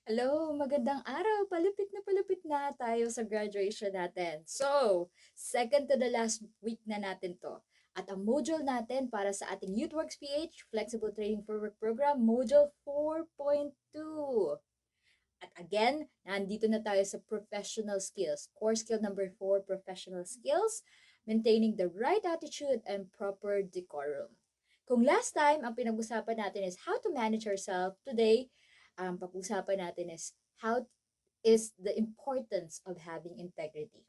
Hello, magandang araw. Palapit na tayo sa graduation natin. So, second to the last week na natin to. At ang module natin para sa ating YouthWorks PH Flexible Training for Work Program, Module 4.2. At again, nandito na tayo sa professional skills. Core skill number 4, professional skills, maintaining the right attitude and proper decorum. Kung last time, ang pinag-usapan natin is how to manage yourself, today, ang pag-usapan natin is how is the importance of having integrity.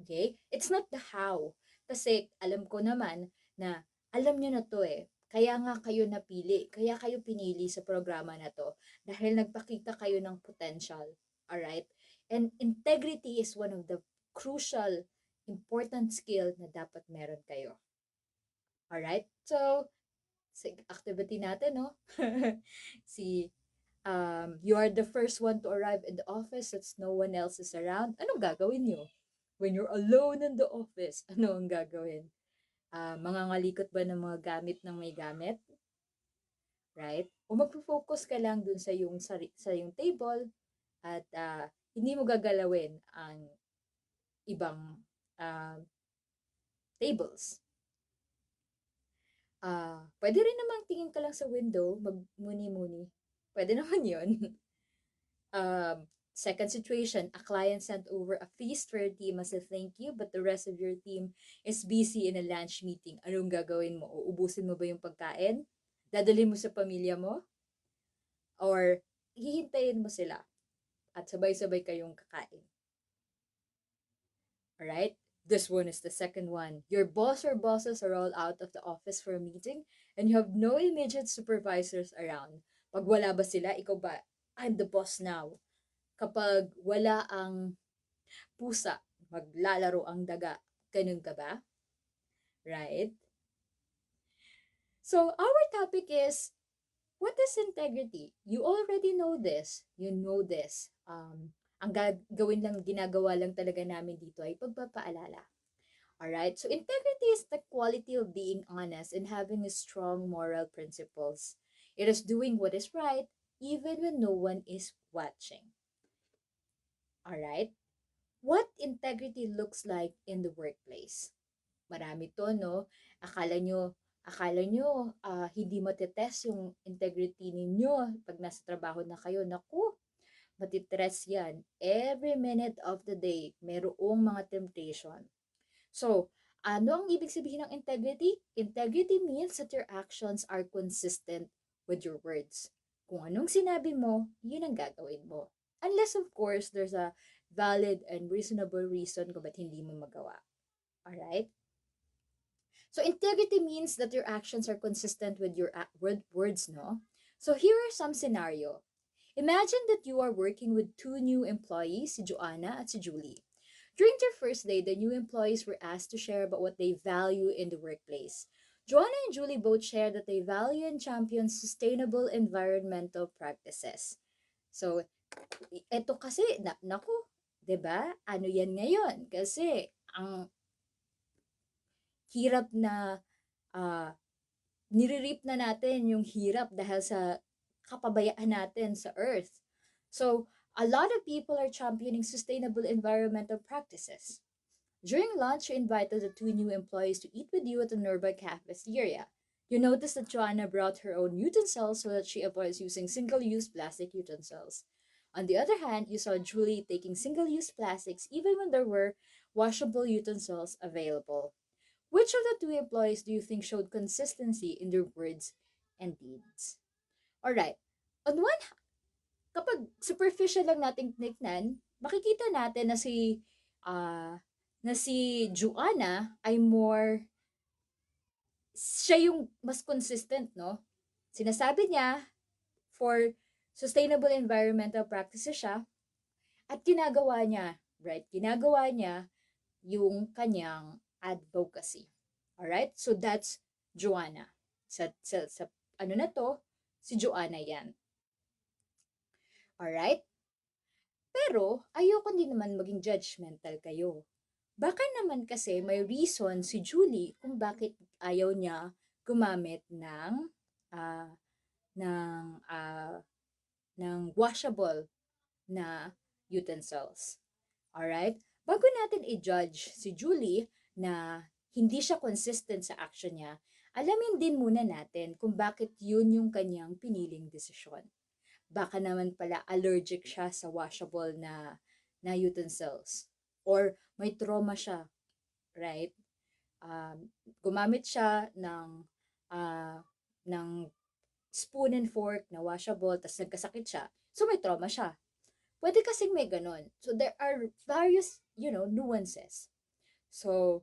Okay? It's not the how. Kasi alam ko naman na alam nyo na to eh. Kaya nga kayo napili, kaya kayo pinili sa programa na to dahil nagpakita kayo ng potential. Alright? And integrity is one of the crucial, important skill na dapat meron kayo. Alright? So, sa activity natin, no? si you are the first one to arrive in the office since no one else is around. Anong gagawin nyo? When you're alone in the office, ano ang gagawin? Mangangalikot ba ng mga gamit ng may gamit? Right? O magpo-focus ka lang dun sa yung table at hindi mo gagalawin ang ibang uh, tables. Pwede rin namang tingin ka lang sa window, magmuni-muni. Pwede naman yun. Second situation, a client sent over a feast for your team as a thank you, but the rest of your team is busy in a lunch meeting. Anong gagawin mo? Uubusin mo ba yung pagkain? Dadalhin mo sa pamilya mo? Or hihintayin mo sila at sabay-sabay kayong kakain? Alright? This one is the second one. Your boss or bosses are all out of the office for a meeting and you have no immediate supervisors around. Pag wala ba sila, ikaw ba, I'm the boss now. Kapag wala ang pusa, maglalaro ang daga. Ganun ka ba? Right? So, our topic is, what is integrity? You already know this. You know this. Ang gagawin lang, ginagawa lang talaga namin dito ay pagpapaalala. Alright? So, integrity is the quality of being honest and having a strong moral principles. It is doing what is right even when no one is watching. Alright? What integrity looks like in the workplace. Marami to, no? Akala nyo, hindi matetest yung integrity ninyo pag nasa trabaho na kayo. Naku, matitres yan. Every minute of the day, merong mga temptation. So, ano ang ibig sabihin ng integrity? Integrity means that your actions are consistent with your words. Kung anong sinabi mo, yun ang gagawin mo. Unless, of course, there's a valid and reasonable reason kung ba't hindi mo magawa. Alright? So, integrity means that your actions are consistent with your words, no? So, here are some scenario. Imagine that you are working with two new employees, si Joanna at si Julie. During their first day, the new employees were asked to share about what they value in the workplace. Joanna and Julie both share that they value and champion sustainable environmental practices. So, eto kasi, naku, 'di ba? Ano 'yan ngayon? Kasi ang hirap na uh, nire-reap na natin yung hirap dahil sa kapabayaan natin sa earth. So, a lot of people are championing sustainable environmental practices. During lunch, you invited the two new employees to eat with you at the nearby cafeteria. You noticed that Joanna brought her own utensils so that she avoids using single-use plastic utensils. On the other hand, you saw Julie taking single-use plastics even when there were washable utensils available. Which of the two employees do you think showed consistency in their words and deeds? Alright, on one, kapag superficial lang nating tinignan, makikita natin uh, na si Joanna ay siya yung mas consistent, no? Sinasabi niya, for sustainable environmental practices siya, at ginagawa niya, right? Ginagawa niya yung kanyang advocacy. Alright? So that's Joanna. Sa ano na to, si Joanna yan. Alright? Pero, ayoko din naman maging judgmental kayo. Baka naman kasi may reason si Julie kung bakit ayaw niya gumamit uh, ng, uh, ng washable na utensils. Alright? Bago natin i-judge si Julie na hindi siya consistent sa action niya, alamin din muna natin kung bakit yun yung kanyang piniling desisyon. Baka naman pala allergic siya sa washable na utensils. Or may trauma siya, right? Gumamit siya uh, ng spoon and fork na washable, tapos nagkasakit siya. So may trauma siya. Pwede kasing may ganon. So there are various, nuances. So,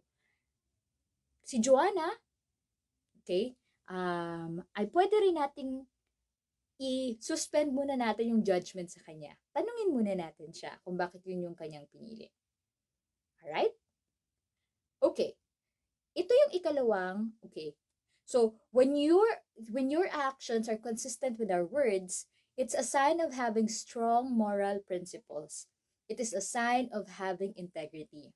si Joanna, okay, ay pwede rin nating i-suspend muna natin yung judgment sa kanya. Tanungin muna natin siya kung bakit yun yung kanyang pinili. Alright? Okay. Ito yung ikalawang, okay. So, when your actions are consistent with our words, it's a sign of having strong moral principles. It is a sign of having integrity.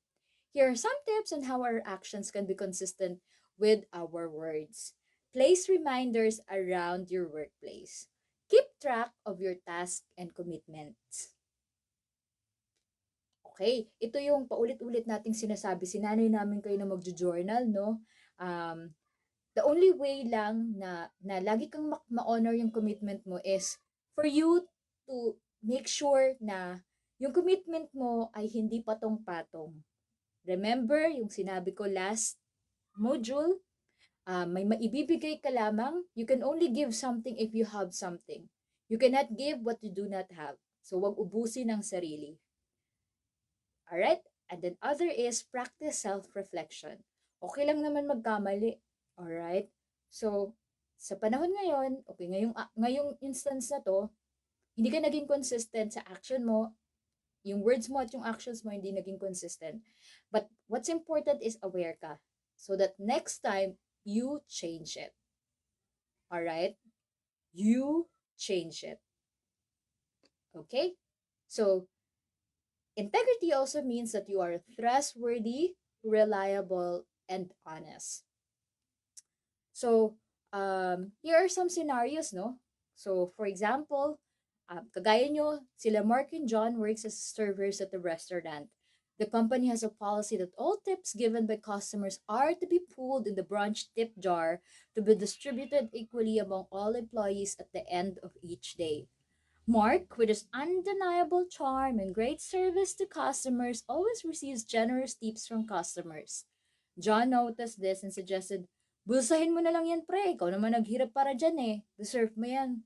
Here are some tips on how our actions can be consistent with our words. Place reminders around your workplace. Keep track of your tasks and commitments. Okay, ito yung paulit-ulit nating sinasabi. Sinanay namin kayo na magjo-journal, no? The only way lang na lagi kang ma-honor yung commitment mo is for you to make sure na yung commitment mo ay hindi patong-patong. Remember yung sinabi ko last module, may maibibigay ka lamang. You can only give something if you have something. You cannot give what you do not have. So, wag ubusin ang sarili. Alright? And then other is practice self-reflection. Okay lang naman magkamali. Alright? So, sa panahon ngayon, okay, ngayong instance na to, hindi ka naging consistent sa action mo, yung words mo at yung actions mo hindi naging consistent. But what's important is aware ka. So that next time, you change it. Alright? You change it. Okay? So, integrity also means that you are trustworthy, reliable, and honest. So, here are some scenarios, no? So, for example, kagaya nyo, sila Mark and John works as servers at the restaurant. The company has a policy that all tips given by customers are to be pooled in the branch tip jar to be distributed equally among all employees at the end of each day. Mark, with his undeniable charm and great service to customers, always receives generous tips from customers. John noticed this and suggested, bulsahin mo na lang yan, pre. Ikaw naman naghirap para dyan eh. Deserve mo yan.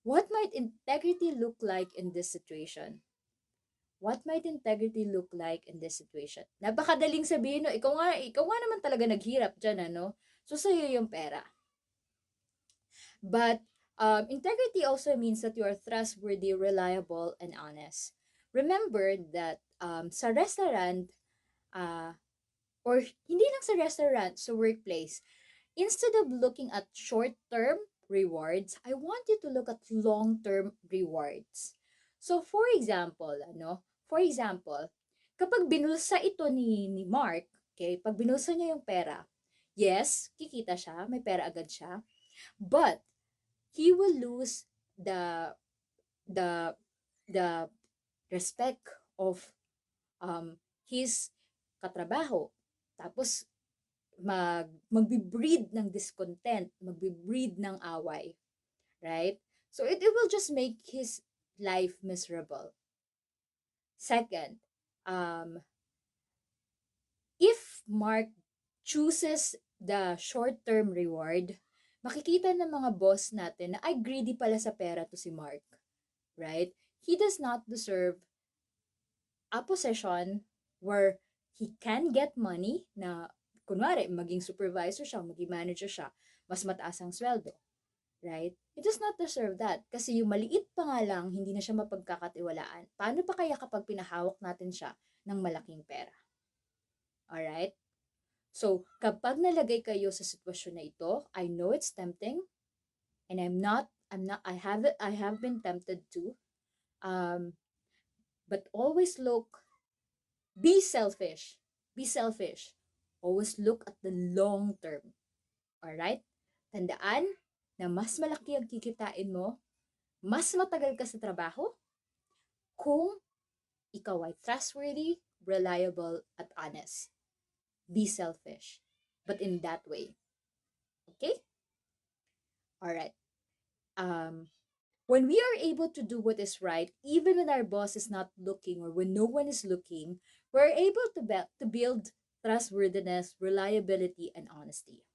What might integrity look like in this situation? What might integrity look like in this situation? Napakadaling sabihin, no? Ikaw nga naman talaga naghirap dyan, ano? So, sa'yo yung pera. But integrity also means that you are trustworthy, reliable, and honest. Remember that sa restaurant, or hindi lang sa restaurant, sa workplace, instead of looking at short-term rewards, I want you to look at long-term rewards. So, for example, kapag binulsa ito ni Mark, okay, pag binulsa niya yung pera, yes, kikita siya, may pera agad siya, but he will lose the the respect of his katrabaho. Tapos magbi-breed ng discontent, magbi-breed ng away, right? So it will just make his life miserable. Second, if Mark chooses the short-term reward, makikita ng mga boss natin na ay greedy pala sa pera to si Mark, right? He does not deserve a position where he can get money na kunwari maging supervisor siya, maging manager siya, mas mataas ang sweldo, right? He does not deserve that kasi yung maliit pa nga lang hindi na siya mapagkakatiwalaan. Paano pa kaya kapag pinahawak natin siya ng malaking pera? Alright? So, kapag nalagay kayo sa sitwasyon na ito, I know it's tempting, and I have been tempted too. But always be selfish. Be selfish. Always look at the long term. Alright? Tandaan na mas malaki ang kikitain mo, mas matagal ka sa trabaho, kung ikaw ay trustworthy, reliable, at honest. Be selfish, but in that way. Okay? Alright. Um, when we are able to do what is right, even when our boss is not looking or when no one is looking, we're able to build trustworthiness, reliability, and honesty.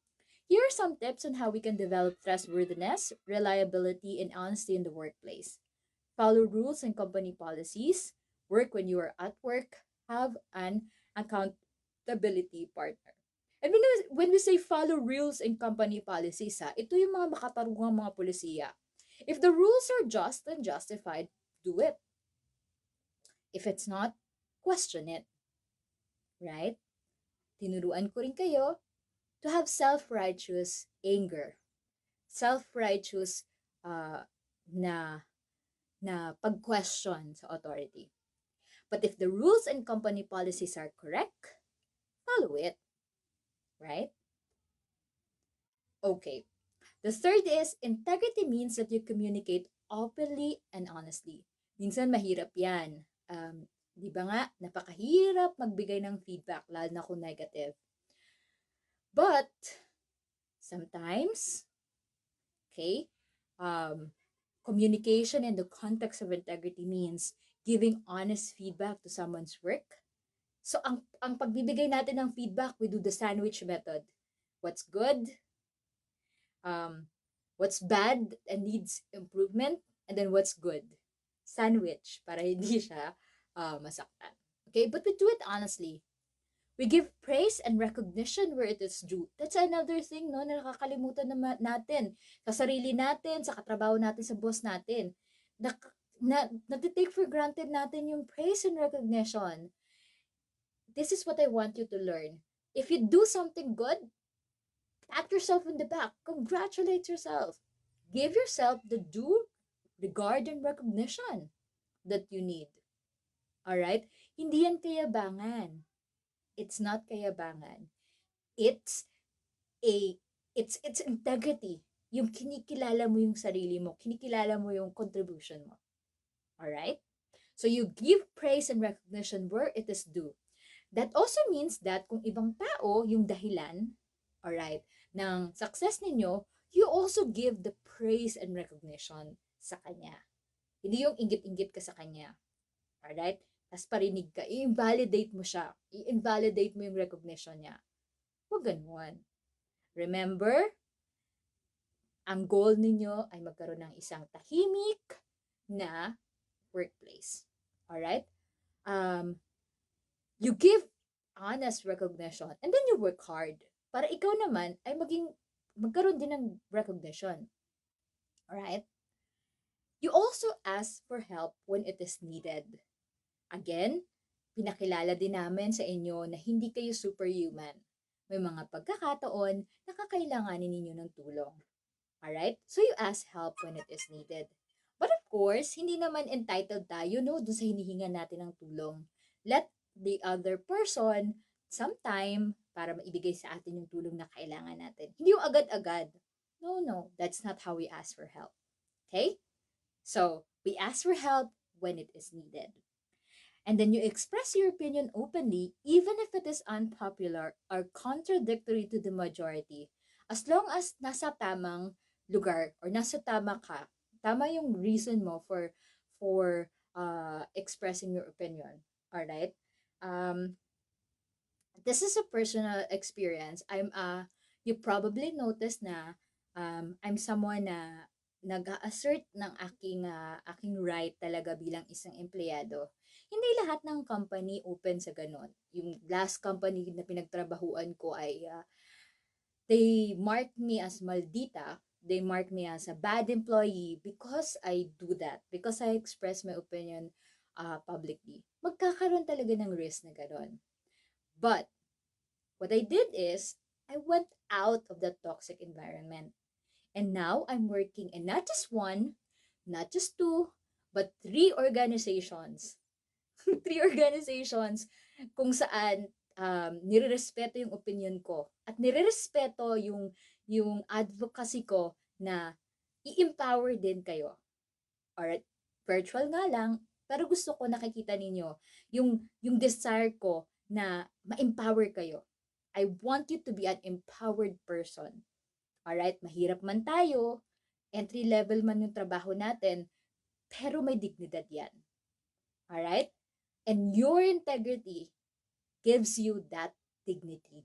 Here are some tips on how we can develop trustworthiness, reliability, and honesty in the workplace. Follow rules and company policies. Work when you are at work. Have an accountability partner. And when we say follow rules and company policies, ito yung mga makatarungang mga polisiya. If the rules are just and justified, do it. If it's not, question it. Right? Tinuruan ko rin kayo to have self-righteous anger. Self-righteous uh, na pag-question sa authority. But if the rules and company policies are correct, follow it. Right? Okay. The third is, integrity means that you communicate openly and honestly. Minsan mahirap yan. Di ba nga, napakahirap magbigay ng feedback, lalo na kung negative. But, sometimes, okay, communication in the context of integrity means giving honest feedback to someone's work. So, ang pagbibigay natin ng feedback, we do the sandwich method. What's good? What's bad and needs improvement? And then what's good? Sandwich, para hindi siya masaktan. Okay? But we do it honestly. We give praise and recognition where it is due. That's another thing, no, na nakakalimutan natin. Sa sarili natin, sa katrabaho natin, sa boss natin. Natitake for granted natin yung praise and recognition. This is what I want you to learn. If you do something good, pat yourself in the back. Congratulate yourself. Give yourself the due regard and recognition that you need. Alright? Hindi yan kayabangan. It's not kayabangan. It's integrity. Yung kinikilala mo yung sarili mo, kinikilala mo yung contribution mo. Alright? So you give praise and recognition where it is due. That also means that kung ibang tao yung dahilan, alright, ng success ninyo, you also give the praise and recognition sa kanya. Hindi yung inggit-inggit ka sa kanya. Alright? Tapos parinig ka, i-invalidate mo siya. I-invalidate mo yung recognition niya. Huwag ganun. Remember, ang goal ninyo ay magkaroon ng isang tahimik na workplace. Alright? You give honest recognition and then you work hard para ikaw naman ay magkaroon din ng recognition. Alright? You also ask for help when it is needed. Again, pinakilala din namin sa inyo na hindi kayo superhuman. May mga pagkakataon na kakailanganin ninyo ng tulong. Alright? So you ask help when it is needed. But of course, hindi naman entitled tayo, no, dun sa hinihinga natin ng tulong. Let the other person some time para maibigay sa atin yung tulong na kailangan natin. Hindi yung agad-agad. No. That's not how we ask for help. Okay? So, we ask for help when it is needed. And then you express your opinion openly, even if it is unpopular or contradictory to the majority. As long as nasa tamang lugar or nasa tama ka, tama yung reason mo for expressing your opinion. Alright? This is a personal experience. You probably noticed na I'm someone na nag-assert ng aking right talaga bilang isang empleyado. Hindi lahat ng company open sa ganon. Yung last company na pinagtrabahuan ko ay they marked me as maldita. They marked me as a bad employee because I do that. Because I express my opinion publicly. Magkakaroon talaga ng risk na ganon. But what I did is I went out of that toxic environment. And now I'm working in not just one, not just two, but 3 organizations. 3 organizations kung saan nirerespeto yung opinion ko at nirerespeto yung advocacy ko na i-empower din kayo. Alright, virtual nga lang, Pero gusto ko nakikita ninyo yung desire ko na ma-empower kayo. I want you to be an empowered person. Alright? Mahirap man tayo, entry level man yung trabaho natin, pero may dignidad yan. Alright? And your integrity gives you that dignity.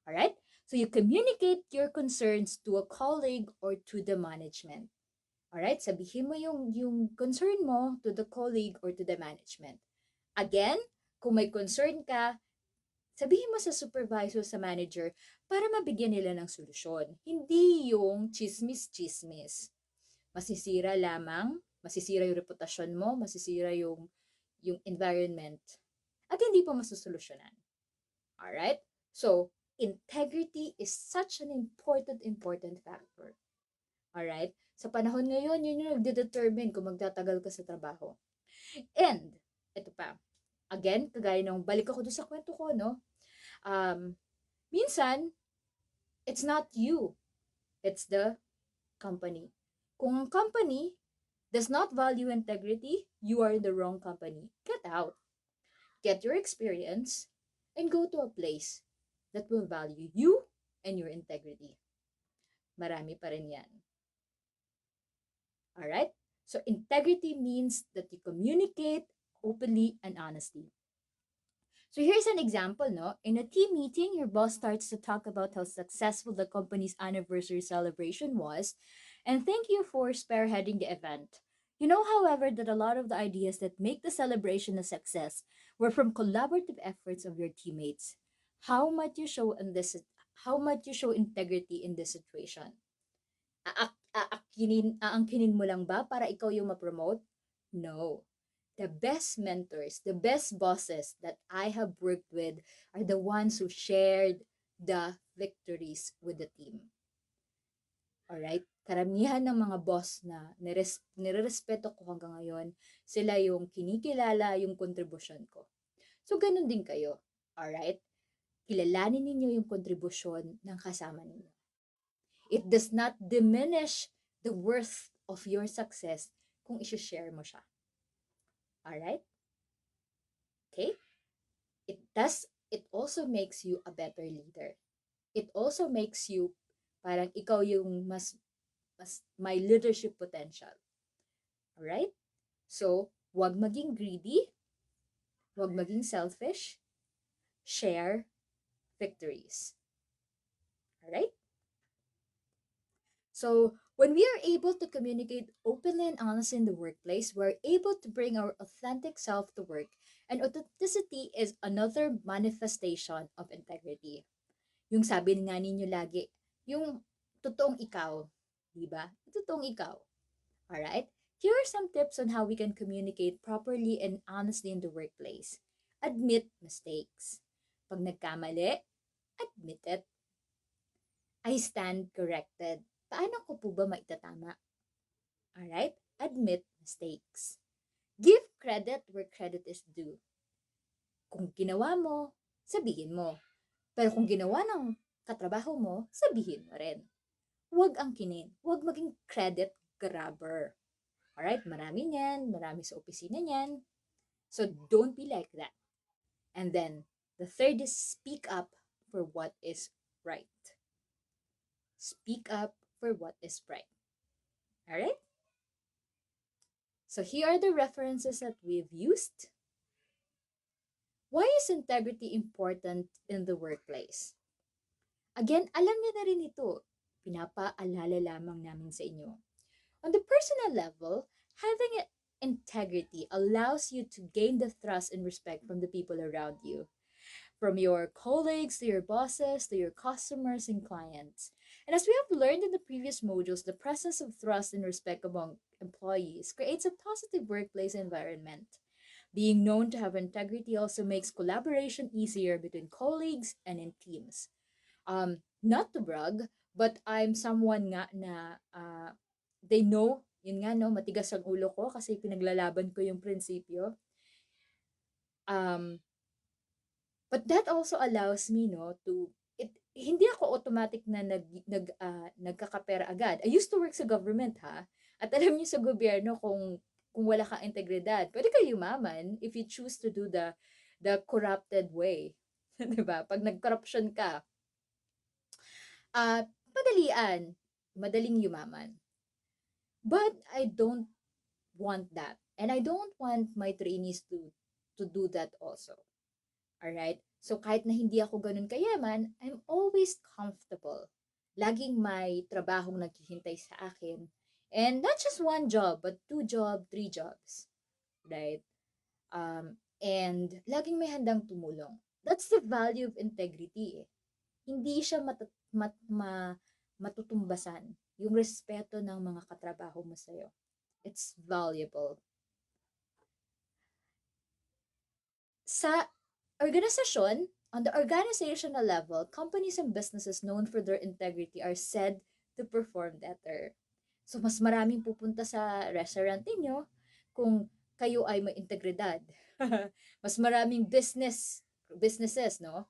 Alright? So you communicate your concerns to a colleague or to the management. Alright? Sabihin mo yung concern mo to the colleague or to the management. Again, kung may concern ka, sabihin mo sa supervisor, sa manager, para mabigyan nila ng solusyon. Hindi yung chismis-chismis. Masisira lamang, masisira yung reputasyon mo, masisira yung environment, at hindi pa masusolusyonan. Alright? So, integrity is such an important factor. Alright? Sa panahon ngayon, yun yung nagdedetermine kung magtatagal ka sa trabaho. And, ito pa, again, kagaya nung balik ako doon sa kwento ko, no? Minsan, it's not you. It's the company. Kung ang company does not value integrity, you are in the wrong company. Get out. Get your experience and go to a place that will value you and your integrity. Marami pa rin yan. Alright? So, integrity means that you communicate openly and honestly. So, here's an example, no? In a team meeting, your boss starts to talk about how successful the company's anniversary celebration was, and thank you for spearheading the event. You know, however, that a lot of the ideas that make the celebration a success were from collaborative efforts of your teammates. How might you show integrity in this situation? Aangkinin mo lang ba para ikaw yung ma-promote? No. The best mentors, the best bosses that I have worked with are the ones who shared the victories with the team. Alright? Karamihan ng mga boss na nirerespeto ko hanggang ngayon, sila yung kinikilala yung kontribusyon ko. So, ganun din kayo. Alright? Kilalanin ninyo yung kontribusyon ng kasama ninyo. It does not diminish the worth of your success kung isi-share mo siya. Alright? Okay? It also makes you a better leader. It also makes you parang ikaw yung mas may leadership potential. Alright? So, wag maging greedy, wag maging selfish, share victories. Alright? So, when we are able to communicate openly and honestly in the workplace, we're able to bring our authentic self to work. And authenticity is another manifestation of integrity. Yung sabi nga ninyo lagi, yung totoong ikaw. Diba? Totoong ikaw. Alright? Here are some tips on how we can communicate properly and honestly in the workplace. Admit mistakes. Pag nagkamali, admit it. I stand corrected. Paano ko po ba maitatama? Alright? Admit mistakes. Give credit where credit is due. Kung ginawa mo, sabihin mo. Pero kung ginawa ng katrabaho mo, sabihin mo rin. Huwag angkinin. Huwag maging credit grabber. Alright? Marami niyan. Marami sa opisina niyan. So, don't be like that. And then, the third is speak up for what is right. Speak up for what is right. Alright? So here are the references that we've used. Why is integrity important in the workplace? Again, alam niyo na rin ito. Pinapaalala lamang namin sa inyo. On the personal level, having integrity allows you to gain the trust and respect from the people around you. From your colleagues, to your bosses, to your customers and clients. And as we have learned in the previous modules, the presence of trust and respect among employees creates a positive workplace environment. Being known to have integrity also makes collaboration easier between colleagues and in teams. Not to brag, but I'm someone nga na they know, yun nga no, matigas ang ulo ko kasi pinaglalaban ko yung prinsipyo. But that also allows me to hindi ako automatic na nagkakapera agad. I used to work sa government ha. At alam niyo sa gobyerno kung kung wala kang integridad. Pwede ka yumaman if you choose to do the corrupted way. 'Di ba? Pag nag-corruption ka, madalian, madaling yumaman. But I don't want that. And I don't want my trainees to do that also. Alright? So kahit na hindi ako ganun kayaman, I'm always comfortable. Laging may trabahong naghihintay sa akin. And not just one job, but two job, three jobs. Right? And laging may handang tumulong. That's the value of integrity eh. Hindi siya matutumbasan. Yung respeto ng mga katrabaho mo sa'yo. It's valuable. Sa organisasyon, on the organizational level, companies and businesses known for their integrity are said to perform better. So, mas maraming pupunta sa restaurant ninyo kung kayo ay may integridad. Mas maraming businesses, no?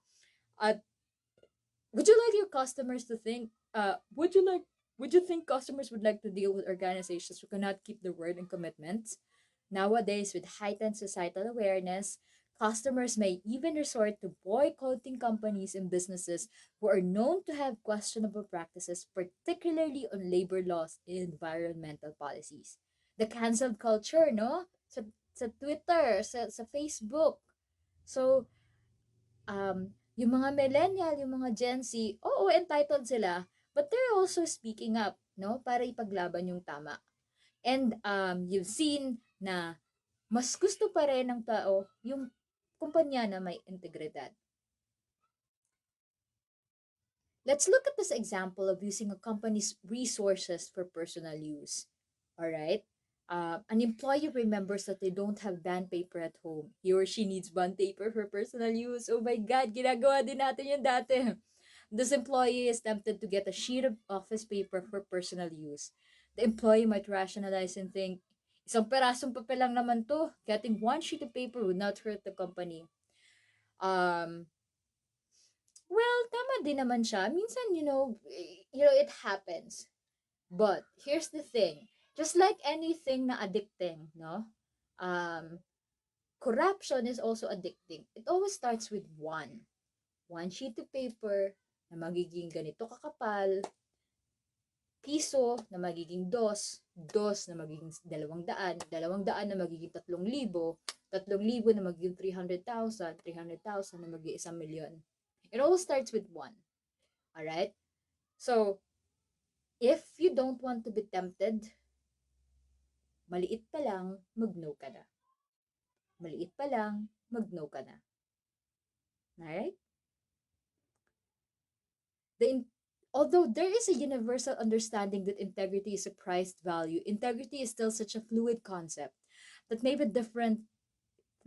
At would you like your customers to think, would you think customers would like to deal with organizations who cannot keep their word and commitments? Nowadays, with heightened societal awareness, customers may even resort to boycotting companies and businesses who are known to have questionable practices, particularly on labor laws and environmental policies. The cancelled culture, no? Sa Twitter, sa Facebook. So, yung mga millennial, yung mga Gen Z, oo, entitled sila, but they're also speaking up, no? Para ipaglaban yung tama. And you've seen na mas gusto pa rin ng tao yung kumpanya na may integridad. Let's look at this example of using a company's resources for personal use. All right? An employee remembers that they don't have bond paper at home. He or she needs bond paper for personal use. Oh my God, ginagawa din natin yun dati. This employee is tempted to get a sheet of office paper for personal use. The employee might rationalize and think, isang perasong papel lang naman to. Getting one sheet of paper would not hurt the company. Well, tama din naman siya. Minsan, it happens. But here's the thing. Just like anything na addicting, no? Corruption is also addicting. It always starts with one. One sheet of paper na magiging ganito kakapal, piso na magiging dos na magiging 200, 200 na magiging 3,000, 3,000 na magiging 300,000, 300,000 na magiging 1,000,000. It all starts with one. Alright? So, if you don't want to be tempted, maliit pa lang, mag-no ka na. Maliit pa lang, mag-no ka na. Alright? Although there is a universal understanding that integrity is a prized value, integrity is still such a fluid concept that may be different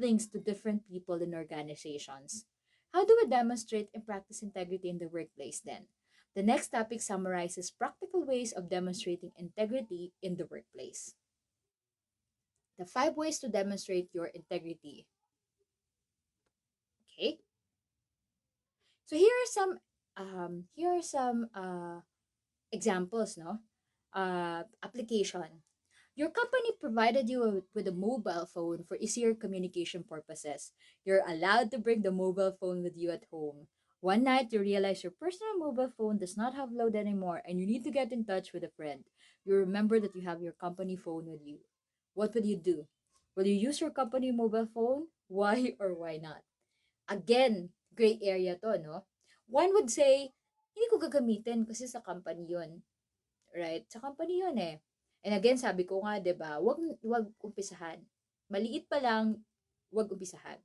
things to different people and organizations. How do we demonstrate and practice integrity in the workplace then? The next topic summarizes practical ways of demonstrating integrity in the workplace. The 5 ways to demonstrate your integrity. Okay? So here are some examples, no? Application. Your company provided you with a mobile phone for easier communication purposes. You're allowed to bring the mobile phone with you at home. One night, you realize your personal mobile phone does not have load anymore and you need to get in touch with a friend. You remember that you have your company phone with you. What will you do? Will you use your company mobile phone? Why or why not? Again, gray area to, no? One would say, hindi ko gagamitin kasi sa company yun. Right? Sa company yun eh. And again, sabi ko nga, 'di ba, wag umpisahan. Maliit pa lang, wag umpisahan.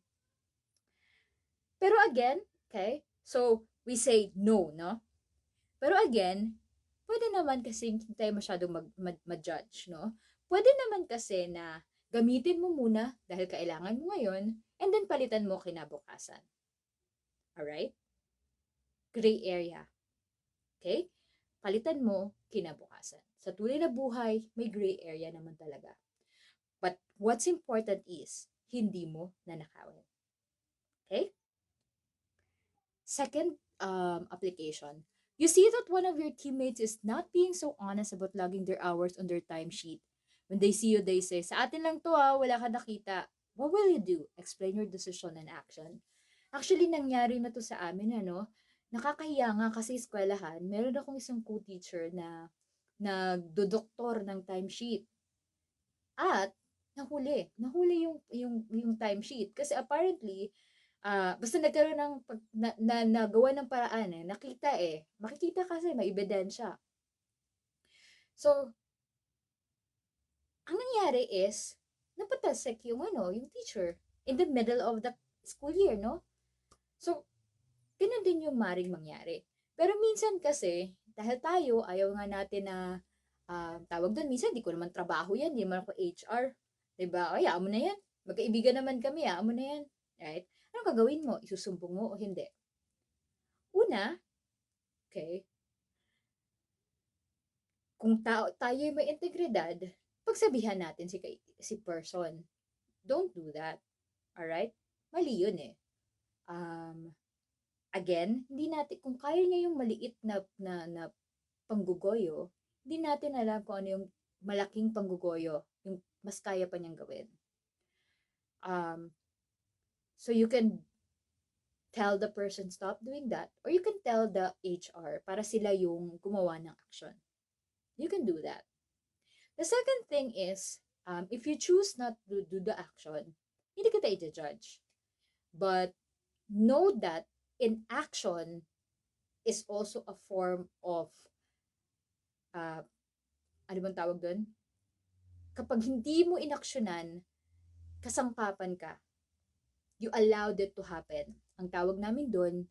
Pero again, okay? So, we say no, no? Pero again, pwede naman kasi hindi tayo masyadong mag-judge, no? Pwede naman kasi na gamitin mo muna dahil kailangan mo ngayon and then palitan mo kinabukasan. Alright? Gray area. Okay? Palitan mo kinabukasan. Sa tunay na buhay, may gray area naman talaga. But what's important is, hindi mo nanakawin. Okay? Second application. You see that one of your teammates is not being so honest about logging their hours on their timesheet. When they see you, they say, sa atin lang to wala ka nakita. What will you do? Explain your decision and action. Actually, nangyari na to sa amin, nakakahiya nga kasi eskwelahan, meron akong isang co-teacher na nagdodoktor ng timesheet. At nahuli yung timesheet kasi apparently basta nagkaroon ng nagawa ng paraan nakita makikita kasi may ebidensya. So, ang nangyari is napatalsik yung teacher in the middle of the school year, no? So, ganun din yung maring mangyari. Pero minsan kasi, dahil tayo, ayaw nga natin na, tawag doon, minsan di ko naman trabaho yan, di naman ako HR. Diba? O, hayaan mo na yan. Magkaibigan naman kami, hayaan mo na yan. Right? Anong gagawin mo? Isusumbong mo o hindi? Una, okay, kung tayo may integridad, pagsabihan natin si person. Don't do that. Alright? Mali yun eh. Again, hindi natin, kung kaya niya yung maliit na panggugoyo, hindi natin alam kung ano yung malaking panggugoyo, yung mas kaya pa niyang gawin. So you can tell the person stop doing that, or you can tell the HR para sila yung gumawa ng action. You can do that. The second thing is, if you choose not to do the action, hindi kita i-judge. But know that inaction is also a form of, ano bang tawag doon? Kapag hindi mo inaksyonan, kasangkapan ka. You allowed it to happen. Ang tawag namin doon,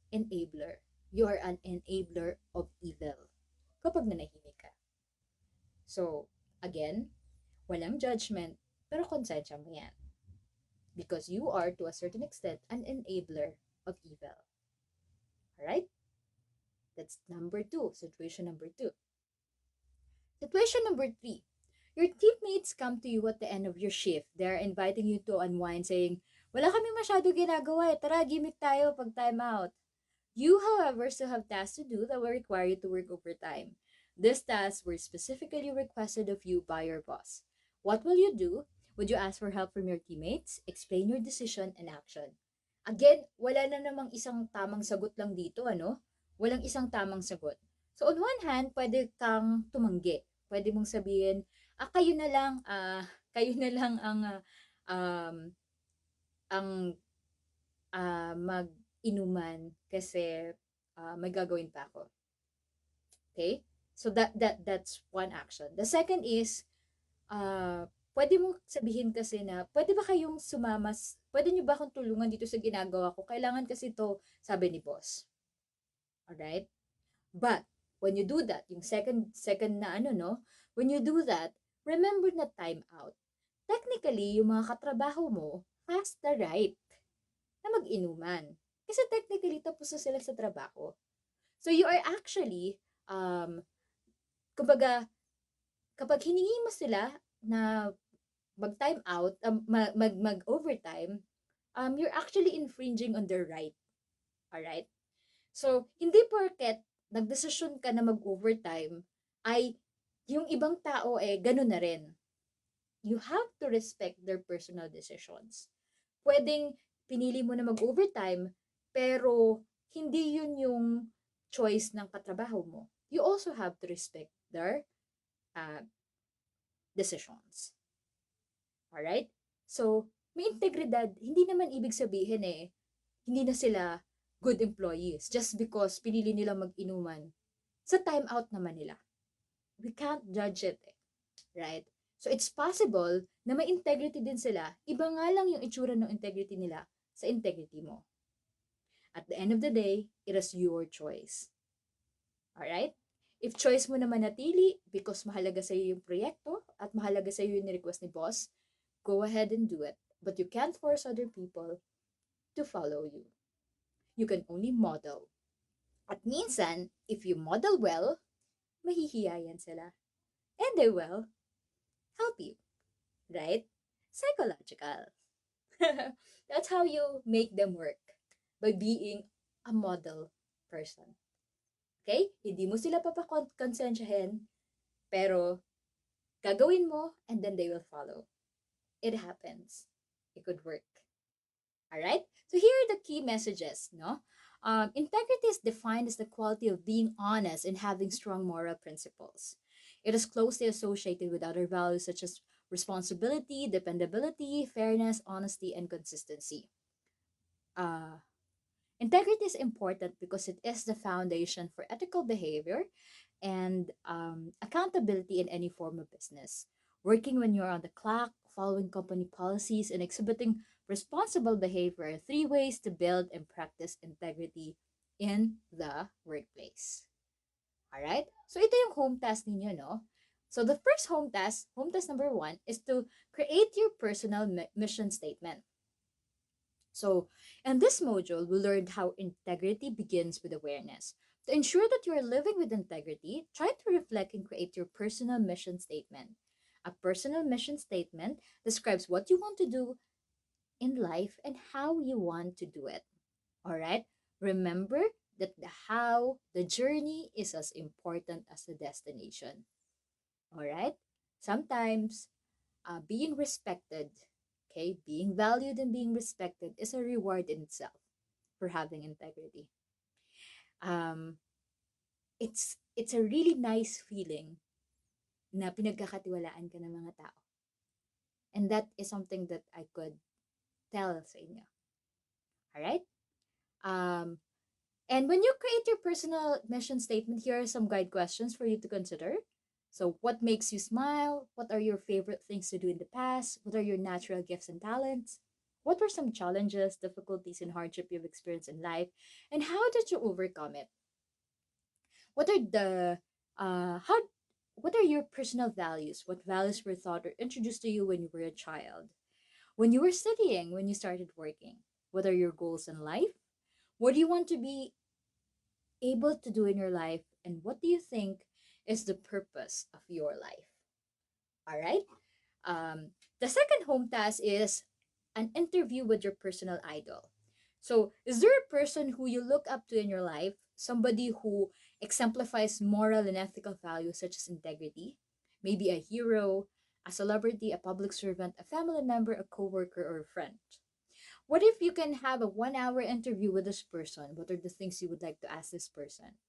enabler. You are an enabler of evil. Kapag nanahimik ka. So, again, walang judgment, pero konsensya mo yan. Because you are, to a certain extent, an enabler of evil. Alright? That's number 2. Situation number 2. Situation number 3. Your teammates come to you at the end of your shift. They're inviting you to unwind, saying, wala kami masyado ginagawa tara, gimmick tayo pag time out. You, however, still have tasks to do that will require you to work overtime. These tasks were specifically requested of you by your boss. What will you do? Would you ask for help from your teammates? Explain your decision and action. Again, wala na namang isang tamang sagot lang dito, Walang isang tamang sagot. So, on one hand, pwede kang tumanggi. Pwede mong sabihin, kayo na lang ang mag-inuman kasi may gagawin pa ako. Okay? So that's one action. The second is, pwede mong sabihin kasi na, pwede ba kayong pwede nyo ba akong tulungan dito sa ginagawa ko? Kailangan kasi to, sabi ni boss. Alright? But, when you do that, yung second na when you do that, remember na time out. Technically, yung mga katrabaho mo has the right na mag-inuman. Kasi technically, tapos na sila sa trabaho. So, you are actually, kumbaga, kapag hiningi mo sila na mag-time out, mag-overtime, you're actually infringing on their right. Alright? So, hindi porket nagdesisyon ka na mag-overtime, ay yung ibang tao ganun na rin. You have to respect their personal decisions. Pwedeng pinili mo na mag-overtime, pero hindi yun yung choice ng katrabaho mo. You also have to respect their decisions. Alright? So, may integridad, hindi naman ibig sabihin hindi na sila good employees just because pinili nila mag-inuman. Sa time out naman nila. We can't judge it, right? So, it's possible na may integrity din sila. Iba nga lang yung itsura ng integrity nila sa integrity mo. At the end of the day, it is your choice. Alright? If choice mo na manatili because mahalaga sa iyo yung proyekto at mahalaga sa iyo yung request ni boss, go ahead and do it. But you can't force other people to follow you. You can only model. At minsan, if you model well, mahihiyayan sila. And they will help you. Right? Psychological. That's how you make them work. By being a model person. Okay? Hindi mo sila papakonsensyahin, pero Gagawin mo, and then they will follow. It happens. It could work. All right. So here are the key messages. No, integrity is defined as the quality of being honest and having strong moral principles. It is closely associated with other values such as responsibility, dependability, fairness, honesty, and consistency. Uh, Integrity is important because it is the foundation for ethical behavior and accountability in any form of business. Working when you're on the clock, following company policies, and exhibiting responsible behavior are three ways to build and practice integrity in the workplace. All right? So ito yung home task ninyo, no? So the first home task number one, is to create your personal mission statement. So, in this module, we learned how integrity begins with awareness. To ensure that you are living with integrity, try to reflect and create your personal mission statement. A personal mission statement describes what you want to do in life and how you want to do it. All right? Remember that the how, the journey is as important as the destination. All right? Sometimes being respected, okay, being valued and being respected is a reward in itself for having integrity. Um, it's a really nice feeling na pinagkakatiwalaan ka ng mga tao. And that is something that I could tell sa inyo. Alright? Um, and when you create your personal mission statement, here are some guide questions for you to consider. So, what makes you smile? What are your favorite things to do in the past? What are your natural gifts and talents? What were some challenges, difficulties, and hardship you've experienced in life? And how did you overcome it? What are the how what are your personal values? What values were taught or introduced to you when you were a child? When you were studying, when you started working? What are your goals in life? What do you want to be able to do in your life? And what do you think is the purpose of your life? All right. The second home task is an interview with your personal idol. So, is there a person who you look up to in your life? Somebody who exemplifies moral and ethical values such as integrity? Maybe a hero, a celebrity, a public servant, a family member, a coworker, or a friend. What if you can have a 1 hour interview with this person? What are the things you would like to ask this person?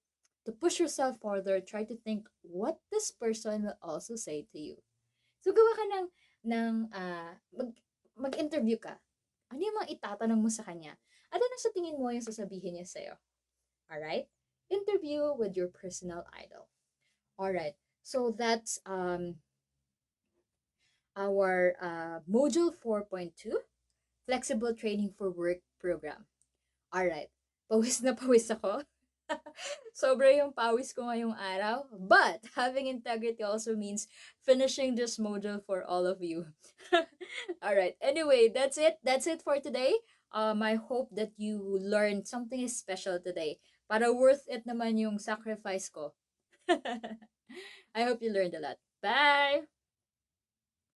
To push yourself further, try to think what this person will also say to you. So, gawa ka mag-interview ka. Ano yung mga itatanong mo sa kanya? Ano na sa tingin mo yung sasabihin niya sa'yo? Alright? Interview with your personal idol. Alright. So, that's our module 4.2, Flexible Training for Work program. Alright. Pawis na pawis ako. Sobra yung pawis ko ngayong araw. But having integrity also means finishing this module for all of you. Alright. Anyway, that's it. That's it for today. I hope that you learned something special today. Para worth it naman yung sacrifice ko. I hope you learned a lot. Bye!